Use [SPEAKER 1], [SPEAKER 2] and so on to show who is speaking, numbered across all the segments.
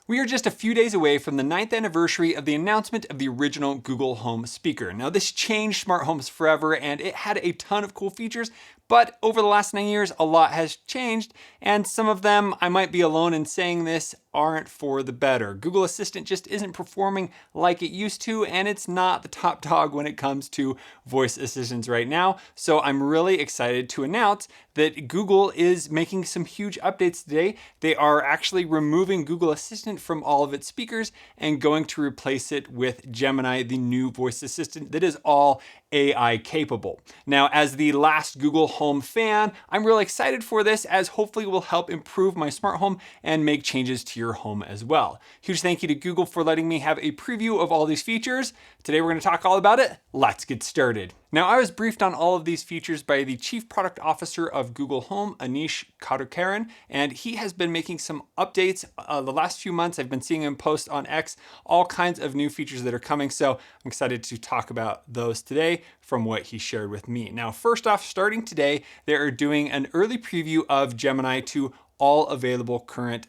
[SPEAKER 1] We are just a few days away from the 9th anniversary of the announcement of the original Google Home speaker. Now, this changed smart homes forever and it had a ton of cool features, but over the last 9 years, a lot has changed, and some of them, I might be alone in saying this, aren't for the better. Google Assistant just isn't performing like it used to, and it's not the top dog when it comes to voice assistants right now. So I'm really excited to announce that Google is making some huge updates today. They are actually removing Google Assistant from all of its speakers and going to replace it with Gemini, the new voice assistant that is all AI capable. Now, as the last Google Home fan, I'm really excited for this, as hopefully it will help improve my smart home and make changes to your home as well. Huge thank you to Google for letting me have a preview of all these features. Today we're going to talk all about it. Let's get started. Now, I was briefed on all of these features by the Chief Product Officer of Google Home, Anish Kadukaran, and he has been making some updates the last few months. I've been seeing him post on X all kinds of new features that are coming, so I'm excited to talk about those today from what he shared with me. Now, first off, starting today, they are doing an early preview of Gemini to all available current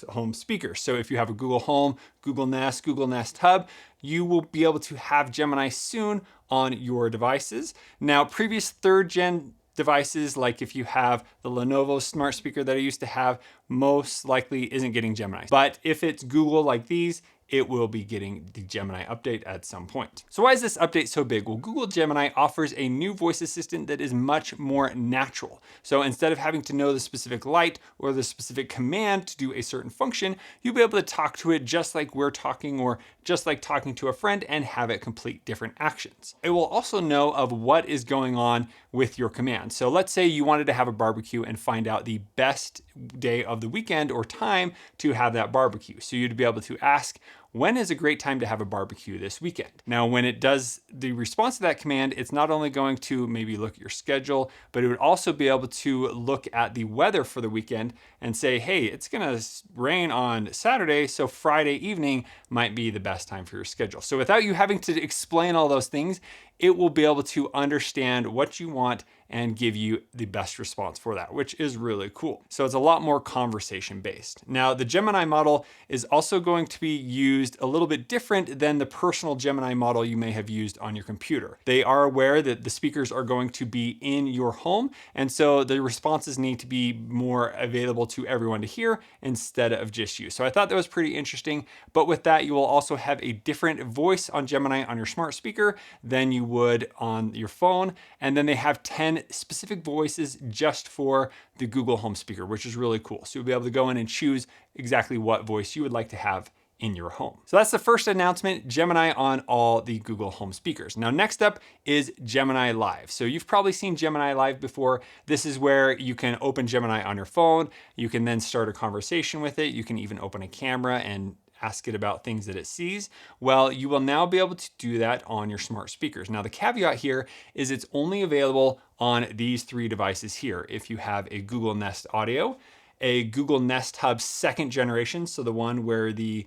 [SPEAKER 1] home speakers. So if you have a Google Home, Google Nest Hub, you will be able to have Gemini soon on your devices. Now, previous third gen devices, like if you have the Lenovo smart speaker that I used to have, most likely isn't getting Gemini. But if it's Google like these, it will be getting the Gemini update at some point. So why is this update so big? Well, Google Gemini offers a new voice assistant that is much more natural. So instead of having to know the specific light or the specific command to do a certain function, you'll be able to talk to it just like we're talking, or just like talking to a friend, and have it complete different actions. It will also know of what is going on with your command. So let's say you wanted to have a barbecue and find out the best day of the weekend or time to have that barbecue. So you'd be able to ask, when is a great time to have a barbecue this weekend? Now, when it does the response to that command, it's not only going to maybe look at your schedule, but it would also be able to look at the weather for the weekend and say, hey, it's gonna rain on Saturday, so Friday evening might be the best time for your schedule. So without you having to explain all those things, it will be able to understand what you want and give you the best response for that, which is really cool. So it's a lot more conversation based. Now, the Gemini model is also going to be used a little bit different than the personal Gemini model you may have used on your computer. They are aware that the speakers are going to be in your home, and so the responses need to be more available to everyone to hear instead of just you. So I thought that was pretty interesting, but with that, you will also have a different voice on Gemini on your smart speaker than you would on your phone. And then they have 10 specific voices just for the Google Home speaker, which is really cool. So you'll be able to go in and choose exactly what voice you would like to have in your home. So that's the first announcement, Gemini on all the Google Home speakers. Now, next up is Gemini Live. So you've probably seen Gemini Live before. This is where you can open Gemini on your phone. You can then start a conversation with it. You can even open a camera and ask it about things that it sees. Well, you will now be able to do that on your smart speakers. Now, the caveat here is it's only available on these three devices here. If you have a Google Nest Audio, a Google Nest Hub second generation, so the one where the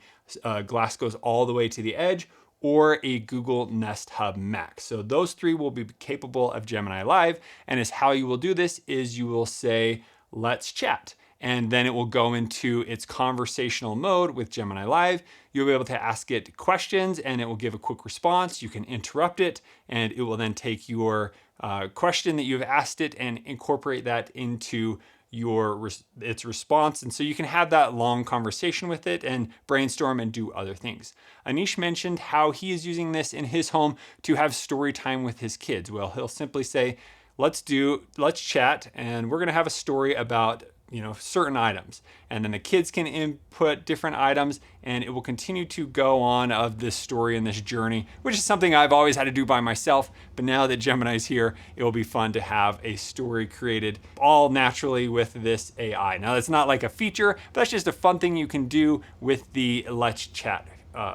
[SPEAKER 1] glass goes all the way to the edge, or a Google Nest Hub Max. So those three will be capable of Gemini Live, and as how you will do this is you will say, let's chat. And then it will go into its conversational mode with Gemini Live. You'll be able to ask it questions and it will give a quick response. You can interrupt it and it will then take your question that you've asked it and incorporate that into its response. And so you can have that long conversation with it and brainstorm and do other things. Anish mentioned how he is using this in his home to have story time with his kids. Well, he'll simply say, let's chat, and we're gonna have a story about certain items. And then the kids can input different items and it will continue to go on of this story and this journey, which is something I've always had to do by myself. But now that Gemini's here, it will be fun to have a story created all naturally with this AI. Now, that's not like a feature, but that's just a fun thing you can do with the Let's Chat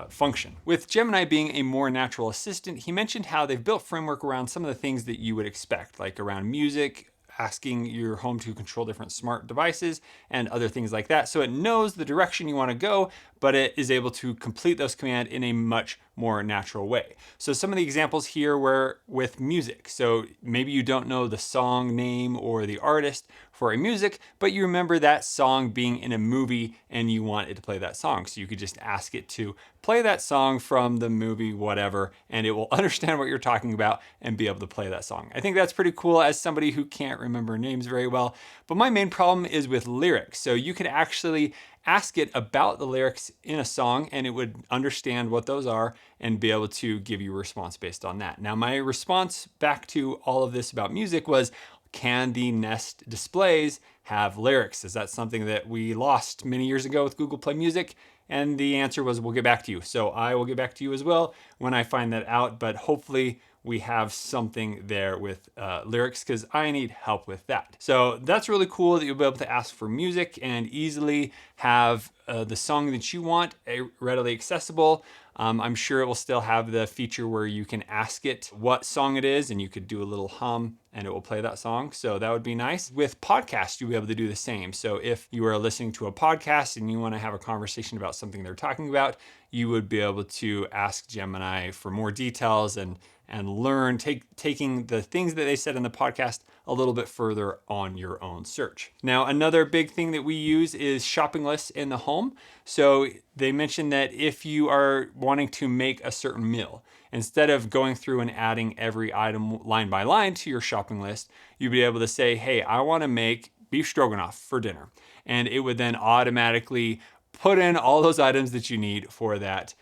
[SPEAKER 1] function. With Gemini being a more natural assistant, he mentioned how they've built framework around some of the things that you would expect, like around music, asking your home to control different smart devices and other things like that. So it knows the direction you want to go, but it is able to complete those commands in a much more natural way. So some of the examples here were with music. So maybe you don't know the song name or the artist for a music, but you remember that song being in a movie and you want it to play that song. So you could just ask it to play that song from the movie, whatever, and it will understand what you're talking about and be able to play that song. I think that's pretty cool as somebody who can't remember names very well. But my main problem is with lyrics. So you could actually ask it about the lyrics in a song and it would understand what those are and be able to give you a response based on that. Now, my response back to all of this about music was, can the Nest displays have lyrics? Is that something that we lost many years ago with Google Play Music? And the answer was, we'll get back to you. So I will get back to you as well when I find that out, but hopefully we have something there with lyrics because I need help with that. So that's really cool that you'll be able to ask for music and easily have the song that you want readily accessible. I'm sure it will still have the feature where you can ask it what song it is and you could do a little hum and it will play that song. So that would be nice. With podcasts, you'll be able to do the same. So if you are listening to a podcast and you want to have a conversation about something they're talking about, you would be able to ask Gemini for more details and learn, taking the things that they said in the podcast a little bit further on your own search. Now, another big thing that we use is shopping lists in the home. So they mentioned that if you are wanting to make a certain meal, instead of going through and adding every item line by line to your shopping list, you'd be able to say, hey, I want to make beef stroganoff for dinner. And it would then automatically put in all those items that you need for that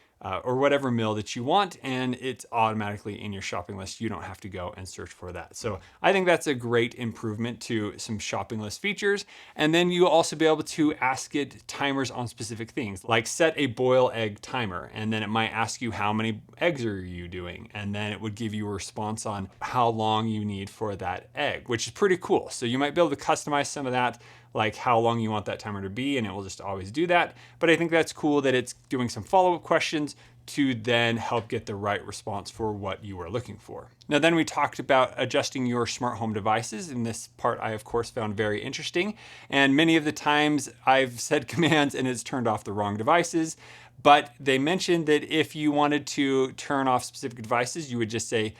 [SPEAKER 1] or whatever meal that you want, and it's automatically in your shopping list. You don't have to go and search for that. So I think that's a great improvement to some shopping list features. And then you'll also be able to ask it timers on specific things, like set a boil egg timer, and then it might ask you how many eggs are you doing, and then it would give you a response on how long you need for that egg, which is pretty cool. So you might be able to customize some of that, like how long you want that timer to be, and it will just always do that. But I think that's cool that it's doing some follow-up questions to then help get the right response for what you are looking for. Now, then we talked about adjusting your smart home devices, and this part I of course found very interesting. And many of the times I've said commands and it's turned off the wrong devices, but they mentioned that if you wanted to turn off specific devices, you would just say,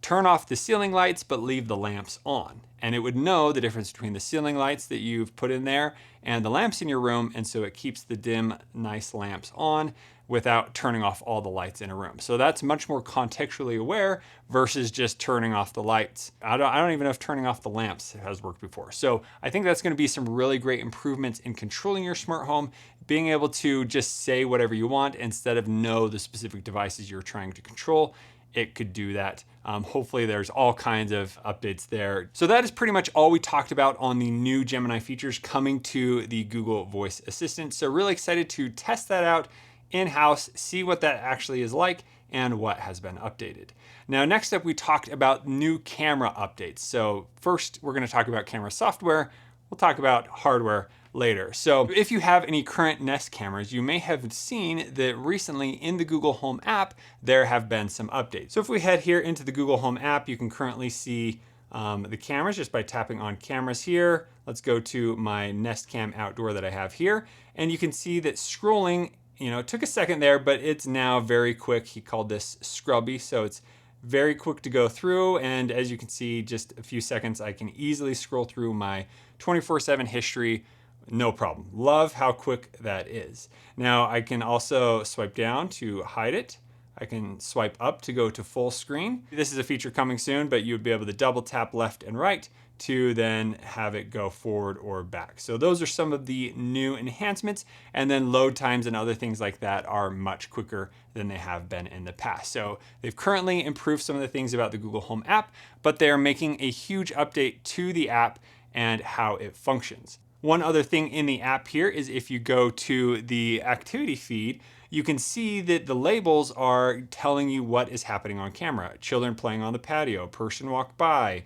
[SPEAKER 1] turn off the ceiling lights, but leave the lamps on. And it would know the difference between the ceiling lights that you've put in there and the lamps in your room. And so it keeps the dim, nice lamps on without turning off all the lights in a room. So that's much more contextually aware versus just turning off the lights. I don't even know if turning off the lamps has worked before. So I think that's going to be some really great improvements in controlling your smart home, being able to just say whatever you want instead of know the specific devices you're trying to control. It could do that. Hopefully there's all kinds of updates there. So that is pretty much all we talked about on the new Gemini features coming to the Google Voice Assistant. So really excited to test that out in-house, see what that actually is like and what has been updated. Now, next up, we talked about new camera updates. So first, we're gonna talk about camera software. We'll talk about hardware later. So if you have any current Nest cameras, you may have seen that recently in the Google Home app, there have been some updates. So if we head here into the Google Home app, you can currently see the cameras just by tapping on cameras here. Let's go to my Nest Cam Outdoor that I have here. And you can see that scrolling, it took a second there, but it's now very quick. He called this scrubby. So it's very quick to go through. And as you can see, just a few seconds, I can easily scroll through my 24/7 history. No problem. Love how quick that is. Now I can also swipe down to hide it. I can swipe up to go to full screen. This is a feature coming soon, but you would be able to double tap left and right to then have it go forward or back. So those are some of the new enhancements, and then load times and other things like that are much quicker than they have been in the past. So they've currently improved some of the things about the Google Home app, but they're making a huge update to the app and how it functions. One other thing in the app here is if you go to the activity feed, you can see that the labels are telling you what is happening on camera. Children playing on the patio, person walked by,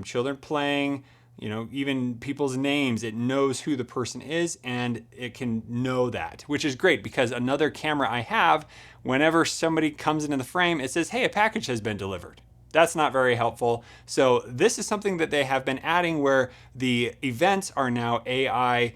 [SPEAKER 1] children playing, even people's names. It knows who the person is and it can know that, which is great because another camera I have, whenever somebody comes into the frame, it says, hey, a package has been delivered. That's not very helpful. So this is something that they have been adding where the events are now AI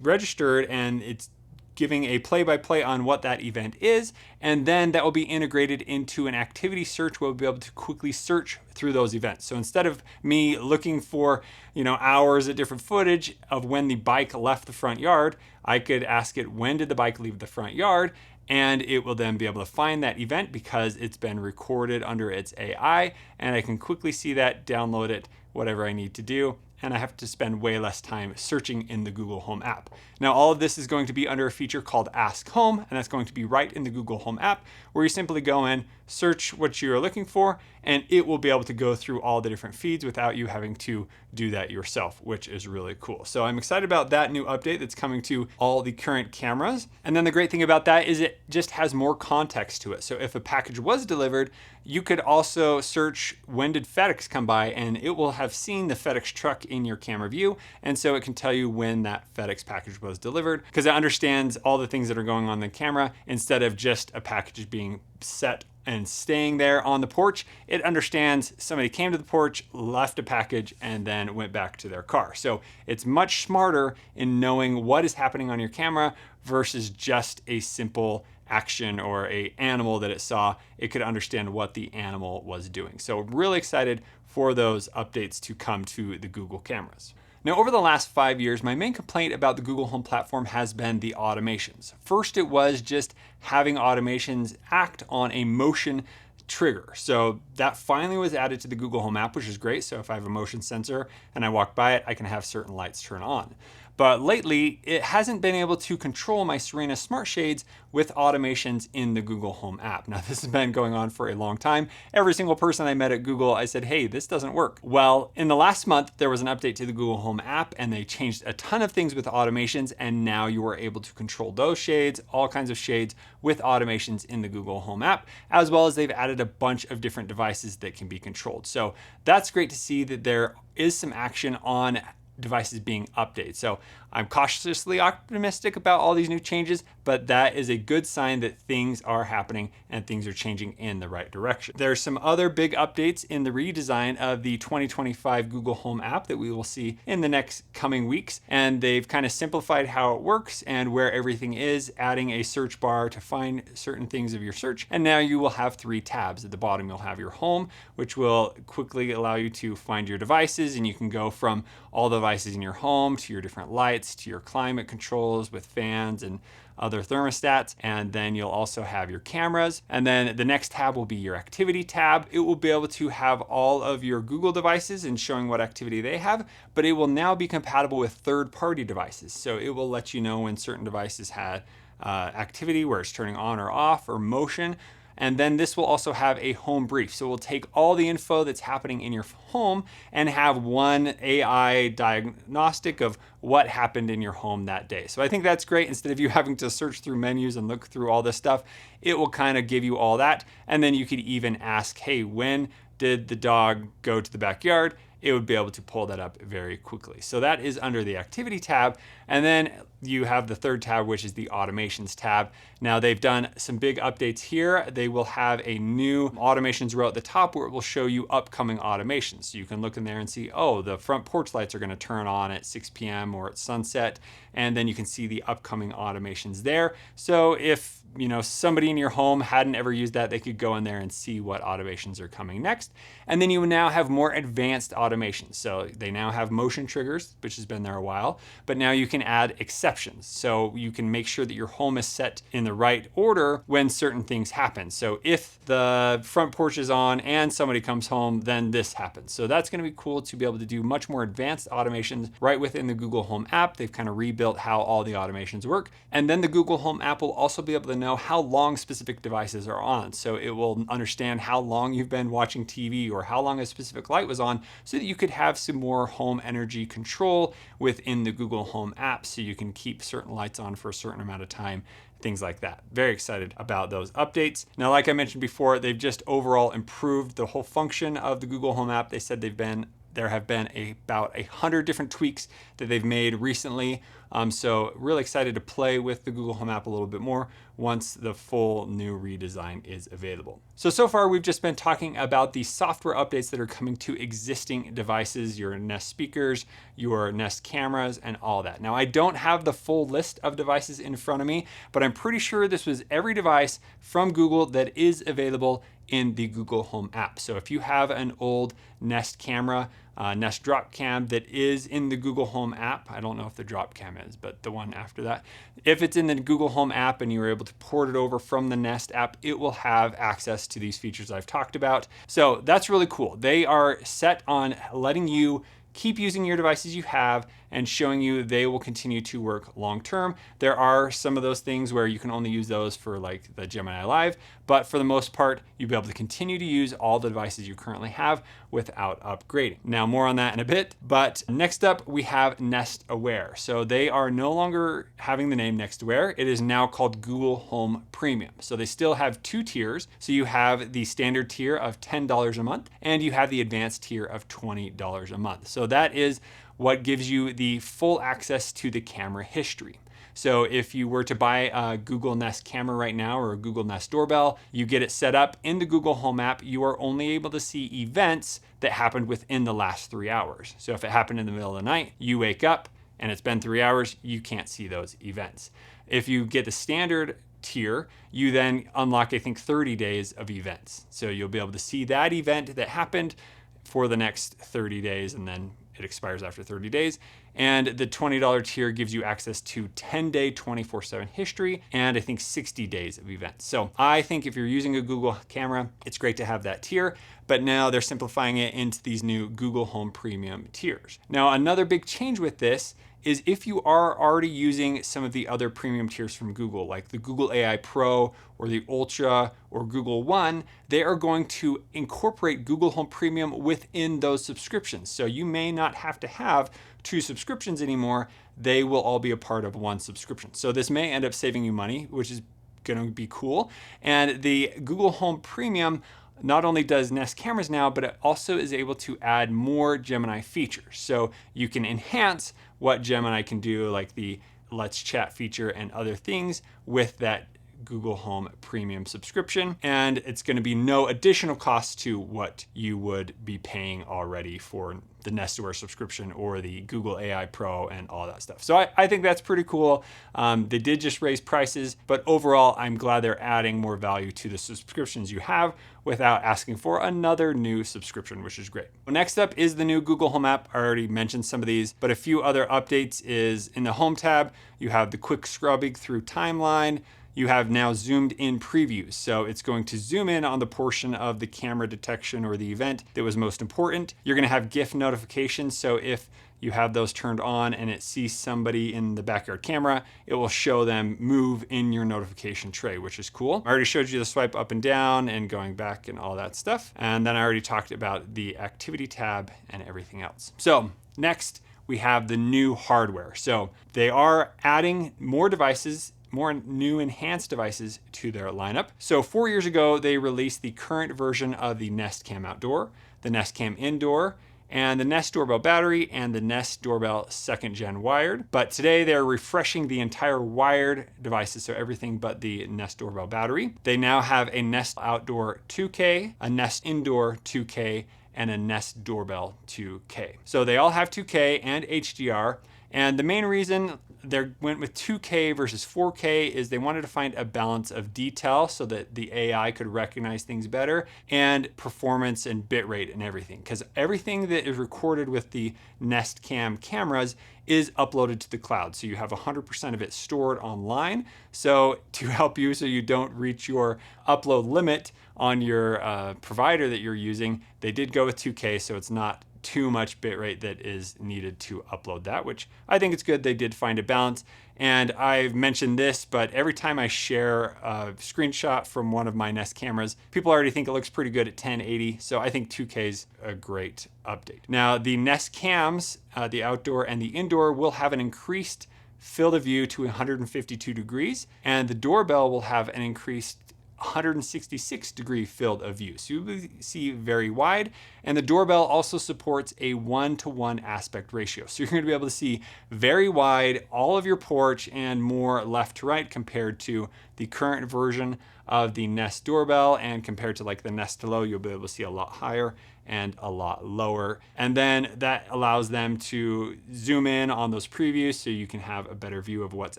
[SPEAKER 1] registered and it's giving a play-by-play on what that event is, and then that will be integrated into an activity search where we'll be able to quickly search through those events. So instead of me looking for, hours of different footage of when the bike left the front yard, I could ask it, when did the bike leave the front yard? And it will then be able to find that event because it's been recorded under its AI, and I can quickly see that, download it, whatever I need to do, and I have to spend way less time searching in the Google Home app. Now, all of this is going to be under a feature called Ask Home, and that's going to be right in the Google Home app, where you simply go in, search what you're looking for, and it will be able to go through all the different feeds without you having to do that yourself, which is really cool. So I'm excited about that new update that's coming to all the current cameras. And then the great thing about that is it just has more context to it. So if a package was delivered, you could also search, when did FedEx come by, and it will have seen the FedEx truck in your camera view. And so it can tell you when that FedEx package was delivered, because it understands all the things that are going on in the camera instead of just a package being set and staying there on the porch. It understands somebody came to the porch, left a package, and then went back to their car. So it's much smarter in knowing what is happening on your camera versus just a simple action or a animal that it saw. It could understand what the animal was doing. So really excited for those updates to come to the Google cameras. Now, over the last 5 years, my main complaint about the Google Home platform has been the automations. First, it was just having automations act on a motion trigger. So that finally was added to the Google Home app, which is great. So if I have a motion sensor and I walk by it, I can have certain lights turn on. But lately, it hasn't been able to control my Serena smart shades with automations in the Google Home app. Now, this has been going on for a long time. Every single person I met at Google, I said, hey, this doesn't work. Well, in the last month, there was an update to the Google Home app, and they changed a ton of things with automations, and now you are able to control those shades, all kinds of shades, with automations in the Google Home app, as well as they've added a bunch of different devices that can be controlled. So that's great to see that there is some action on devices being updated. So I'm cautiously optimistic about all these new changes, but that is a good sign that things are happening and things are changing in the right direction. There's some other big updates in the redesign of the 2025 Google Home app that we will see in the next coming weeks. And they've kind of simplified how it works and where everything is, adding a search bar to find certain things of your search. And now you will have 3 tabs. At the bottom, you'll have your home, which will quickly allow you to find your devices, and you can go from all the devices in your home to your different lights, to your climate controls with fans and other thermostats. And then you'll also have your cameras. And then the next tab will be your activity tab. It will be able to have all of your Google devices and showing what activity they have, but it will now be compatible with third-party devices. So it will let you know when certain devices had activity, where it's turning on or off, or motion. And then this will also have a home brief. So we'll take all the info that's happening in your home and have one AI diagnostic of what happened in your home that day. So I think that's great. Instead of you having to search through menus and look through all this stuff, it will kind of give you all that. And then you could even ask, hey, when did the dog go to the backyard? It would be able to pull that up very quickly. So that is under the activity tab. And then you have the third tab, which is the automations tab. Now they've done some big updates here. They will have a new automations row at the top where it will show you upcoming automations. So you can look in there and see, oh, the front porch lights are gonna turn on at 6 p.m. or at sunset. And then you can see the upcoming automations there. So if somebody in your home hadn't ever used that, they could go in there and see what automations are coming next. And then you now have more advanced automations. So they now have motion triggers, which has been there a while, but now you can add exceptions. So you can make sure that your home is set in the right order when certain things happen. So if the front porch is on and somebody comes home, then this happens. So that's gonna be cool to be able to do much more advanced automations right within the Google Home app. They've kind of rebuilt how all the automations work. And then the Google Home app will also be able to know how long specific devices are on. So it will understand how long you've been watching TV or how long a specific light was on, so that you could have some more home energy control within the Google Home app, so you can keep certain lights on for a certain amount of time, things like that. Very excited about those updates. Now, like I mentioned before, they've just overall improved the whole function of the Google Home app. They said they've been there have been about 100 different tweaks that they've made recently. So really excited to play with the Google Home app a little bit more once the full new redesign is available. So far we've just been talking about the software updates that are coming to existing devices, your Nest speakers, your Nest cameras, and all that. Now I don't have the full list of devices in front of me, but I'm pretty sure this was every device from Google that is available in the Google Home app. So if you have an old Nest camera, Nest Drop Cam that is in the Google Home app, I don't know if the Drop Cam is, but the one after that, if it's in the Google Home app and you were able to port it over from the Nest app, it will have access to these features I've talked about. So that's really cool. They are set on letting you keep using your devices you have and showing you they will continue to work long term. There are some of those things where you can only use those for like the Gemini Live, but for the most part, you'll be able to continue to use all the devices you currently have without upgrading. Now, more on that in a bit, but next up we have Nest Aware. So they are no longer having the name Nest Aware. It is now called Google Home Premium. So they still have two tiers. So you have the standard tier of $10 a month, and you have the advanced tier of $20 a month. So that is what gives you the full access to the camera history. So if you were to buy a Google Nest camera right now or a Google Nest doorbell, you get it set up in the Google Home app, you are only able to see events that happened within the last 3 hours. So if it happened in the middle of the night, you wake up and it's been 3 hours, you can't see those events. If you get the standard tier, you then unlock, I think, 30 days of events. So you'll be able to see that event that happened for the next 30 days, and then it expires after 30 days. And the $20 tier gives you access to 10-day 24/7 history and I think 60 days of events. So I think if you're using a Google camera, it's great to have that tier, but now they're simplifying it into these new Google Home Premium tiers. Now, another big change with this is if you are already using some of the other premium tiers from Google, like the Google AI Pro or the Ultra or Google One, they are going to incorporate Google Home Premium within those subscriptions. So you may not have to have 2 subscriptions anymore. They will all be a part of one subscription. So this may end up saving you money, which is going to be cool. And the Google Home Premium not only does Nest cameras now, but it also is able to add more Gemini features. So you can enhance what Gemini can do, like the Let's Chat feature and other things with that Google Home Premium subscription. And it's going to be no additional cost to what you would be paying already for the Nest Aware subscription or the Google AI Pro and all that stuff. So I think that's pretty cool. They did just raise prices, but overall, I'm glad they're adding more value to the subscriptions you have without asking for another new subscription, which is great. Next up is the new Google Home app. I already mentioned some of these, but a few other updates is in the Home tab, you have the quick scrubbing through timeline. You have now zoomed in previews. So it's going to zoom in on the portion of the camera detection or the event that was most important. You're going to have GIF notifications. So if you have those turned on and it sees somebody in the backyard camera, it will show them move in your notification tray, which is cool. I already showed you the swipe up and down and going back and all that stuff. And then I already talked about the activity tab and everything else. So next we have the new hardware. So they are adding more devices, more new enhanced devices to their lineup. So 4 years ago, they released the current version of the Nest Cam Outdoor, the Nest Cam Indoor, and the Nest Doorbell Battery and the Nest Doorbell 2nd Gen Wired. But today they're refreshing the entire wired devices, so everything but the Nest Doorbell Battery. They now have a Nest Outdoor 2K, a Nest Indoor 2K, and a Nest Doorbell 2K. So they all have 2K and HDR. And the main reason they went with 2K versus 4K is they wanted to find a balance of detail so that the AI could recognize things better, and performance and bitrate and everything. Because everything that is recorded with the Nest Cam cameras is uploaded to the cloud. So you have 100% of it stored online. So to help you so you don't reach your upload limit on your provider that you're using, they did go with 2K, so it's not too much bitrate that is needed to upload that, which I think it's good. They did find a balance. And I've mentioned this, but every time I share a screenshot from one of my Nest cameras, people already think it looks pretty good at 1080. So I think 2K is a great update. Now the Nest cams, the outdoor and the indoor, will have an increased field of view to 152 degrees, and the doorbell will have an increased 166-degree field of view. So you see very wide. And the doorbell also supports a 1-to-1 aspect ratio. So you're going to be able to see very wide all of your porch and more left to right compared to the current version of the Nest doorbell, and compared to like the Nest Low, you'll be able to see a lot higher and a lot lower. And then that allows them to zoom in on those previews so you can have a better view of what's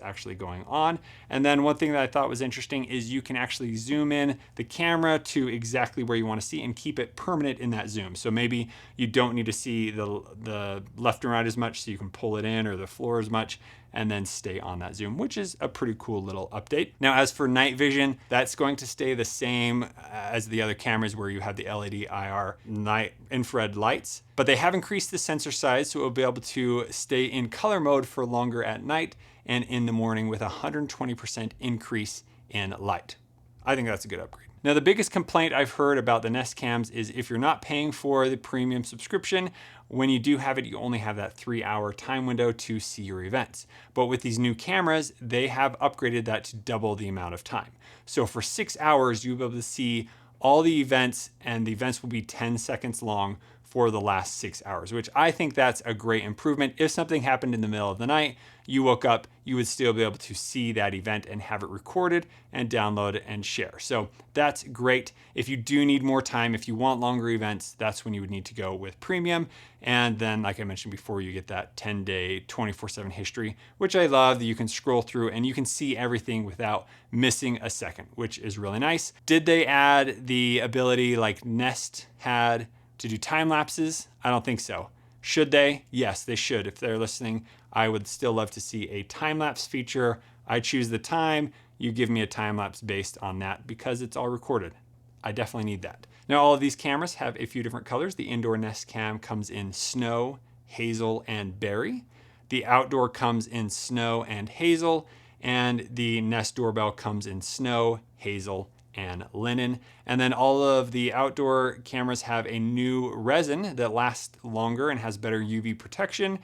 [SPEAKER 1] actually going on. And then one thing that I thought was interesting is you can actually zoom in the camera to exactly where you want to see and keep it permanent in that zoom. So maybe you don't need to see the left and right as much, so you can pull it in, or the floor as much, and then stay on that zoom, which is a pretty cool little update. Now, as for night vision, that's going to stay the same as the other cameras where you have the LED IR night infrared lights, but they have increased the sensor size, so it will be able to stay in color mode for longer at night and in the morning with a 120% increase in light. I think that's a good upgrade. Now, the biggest complaint I've heard about the Nest Cams is if you're not paying for the premium subscription, when you do have it, you only have that 3-hour time window to see your events. But with these new cameras, they have upgraded that to double the amount of time. So for 6 hours, you'll be able to see all the events, and the events will be 10 seconds long for the last 6 hours, which I think that's a great improvement. If something happened in the middle of the night, you woke up, you would still be able to see that event and have it recorded and download and share. So that's great. If you do need more time, if you want longer events, that's when you would need to go with premium. And then, like I mentioned before, you get that 10-day 24/7 history, which I love, that you can scroll through and you can see everything without missing a second, which is really nice. Did they add the ability like Nest had to do time lapses? I don't think so. Should they? Yes, they should. If they're listening, I would still love to see a time lapse feature. I choose the time, you give me a time lapse based on that because it's all recorded. I definitely need that. Now, all of these cameras have a few different colors. The indoor Nest Cam comes in snow, hazel, and berry. The outdoor comes in snow and hazel, and the Nest doorbell comes in snow, hazel, and linen. And then all of the outdoor cameras have a new resin that lasts longer and has better UV protection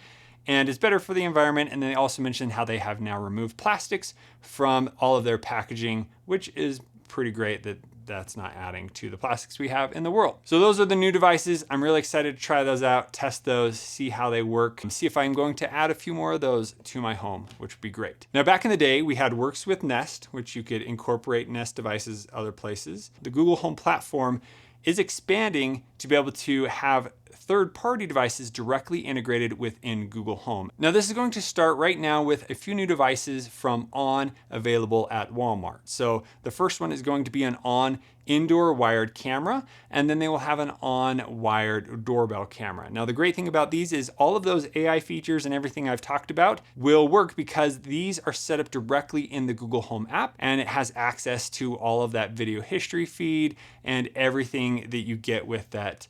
[SPEAKER 1] and is better for the environment. And they also mentioned how they have now removed plastics from all of their packaging, which is pretty great that that's not adding to the plastics we have in the world. So those are the new devices. I'm really excited to try those out, test those, see how they work, and see if I'm going to add a few more of those to my home, which would be great. Now, back in the day, we had Works with Nest, which you could incorporate Nest devices other places. The Google Home platform is expanding to be able to have third-party devices directly integrated within Google Home. Now, this is going to start right now with a few new devices from On available at Walmart. So the first one is going to be an On indoor wired camera, and then they will have an On wired doorbell camera. Now, the great thing about these is all of those AI features and everything I've talked about will work because these are set up directly in the Google Home app, and it has access to all of that video history feed and everything that you get with that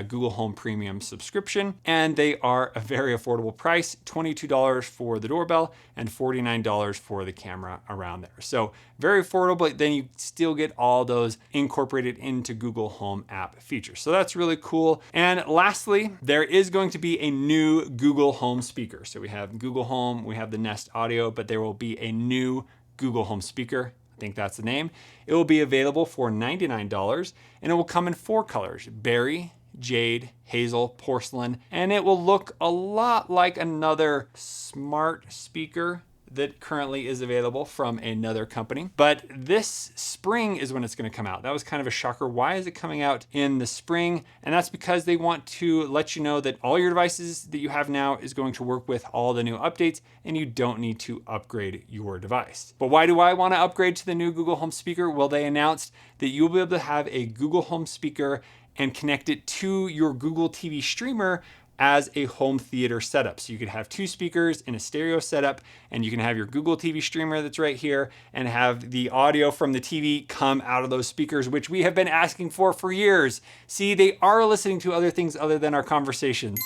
[SPEAKER 1] Google Home Premium subscription. And they are a very affordable price, $22 for the doorbell and $49 for the camera around there. So very affordable, but then you still get all those incorporated into Google Home app features. So that's really cool. And lastly, there is going to be a new Google Home speaker. So we have Google Home, we have the Nest Audio, but there will be a new Google Home speaker. I think that's the name. It will be available for $99, and it will come in 4 colors: berry, jade, hazel, porcelain, and it will look a lot like another smart speaker that currently is available from another company. But this spring is when it's going to come out. That was kind of a shocker. Why is it coming out in the spring? And that's because they want to let you know that all your devices that you have now is going to work with all the new updates, and you don't need to upgrade your device. But why do I want to upgrade to the new Google Home speaker? Well, they announced that you'll be able to have a Google Home speaker and connect it to your Google TV streamer as a home theater setup. So you could have 2 speakers in a stereo setup, and you can have your Google TV streamer that's right here and have the audio from the TV come out of those speakers, which we have been asking for years. See, they are listening to other things other than our conversations.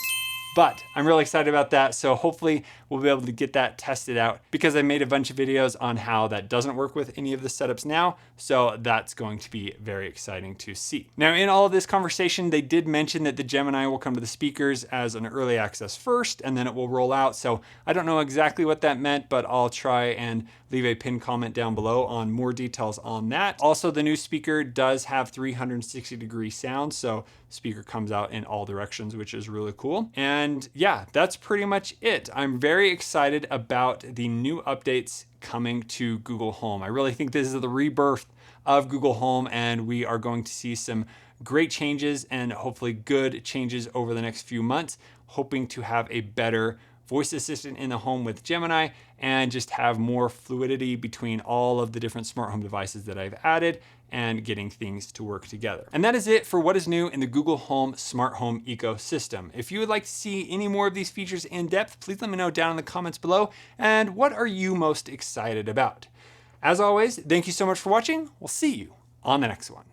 [SPEAKER 1] But I'm really excited about that. So hopefully we'll be able to get that tested out because I made a bunch of videos on how that doesn't work with any of the setups now. So that's going to be very exciting to see. Now, in all of this conversation, they did mention that the Gemini will come to the speakers as an early access first, and then it will roll out. So I don't know exactly what that meant, but I'll try and leave a pinned comment down below on more details on that. Also, the new speaker does have 360-degree sound, so speaker comes out in all directions, which is really cool. And yeah, that's pretty much it. I'm very excited about the new updates coming to Google Home. I really think this is the rebirth of Google Home, and we are going to see some great changes and hopefully good changes over the next few months, hoping to have a better voice assistant in the home with Gemini and just have more fluidity between all of the different smart home devices that I've added and getting things to work together. And that is it for what is new in the Google Home smart home ecosystem. If you would like to see any more of these features in depth, please let me know down in the comments below. And what are you most excited about? As always, thank you so much for watching. We'll see you on the next one.